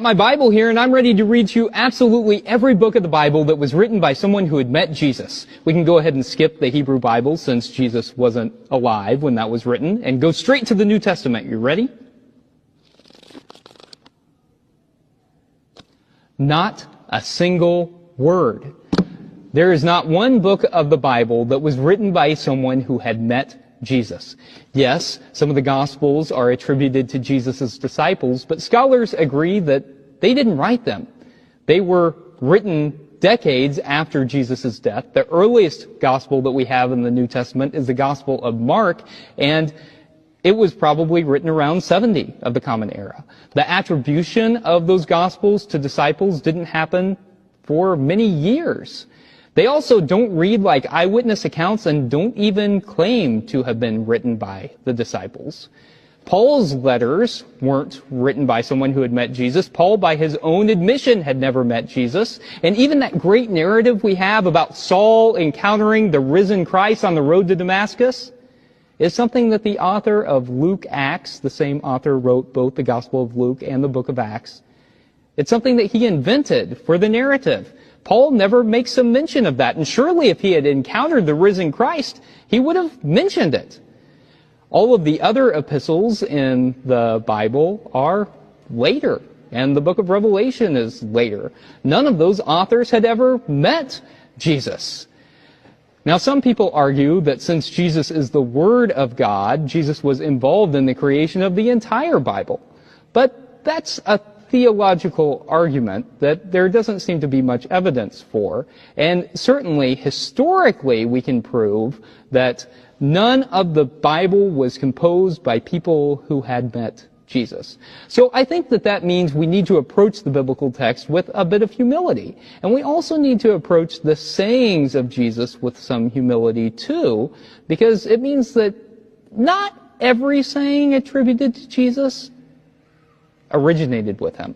My Bible here, and I'm ready to read to you absolutely every book of the Bible that was written by someone who had met Jesus. We can go ahead and skip the Hebrew Bible since Jesus wasn't alive when that was written and go straight to the New Testament. You ready? Not a single word. There is not one book of the Bible that was written by someone who had met Jesus. Yes, some of the Gospels are attributed to Jesus' disciples, but scholars agree that they didn't write them. They were written decades after Jesus' death. The earliest Gospel that we have in the New Testament is the Gospel of Mark, and it was probably written around 70 of the Common Era. The attribution of those Gospels to disciples didn't happen for many years. They also don't read like eyewitness accounts and don't even claim to have been written by the disciples. Paul's letters weren't written by someone who had met Jesus. Paul, by his own admission, had never met Jesus. And even that great narrative we have about Saul encountering the risen Christ on the road to Damascus is something that the author of Luke Acts, the same author wrote both the Gospel of Luke and the book of Acts, it's something that he invented for the narrative. Paul never makes some mention of that, and surely if he had encountered the risen Christ, he would have mentioned it. All of the other epistles in the Bible are later, and the book of Revelation is later. None of those authors had ever met Jesus. Now, some people argue that since Jesus is the Word of God, Jesus was involved in the creation of the entire Bible. But that's a theological argument that there doesn't seem to be much evidence for. And certainly, historically, we can prove that none of the Bible was composed by people who had met Jesus. So I think that that means we need to approach the biblical text with a bit of humility. And we also need to approach the sayings of Jesus with some humility too, because it means that not every saying attributed to Jesus originated with him.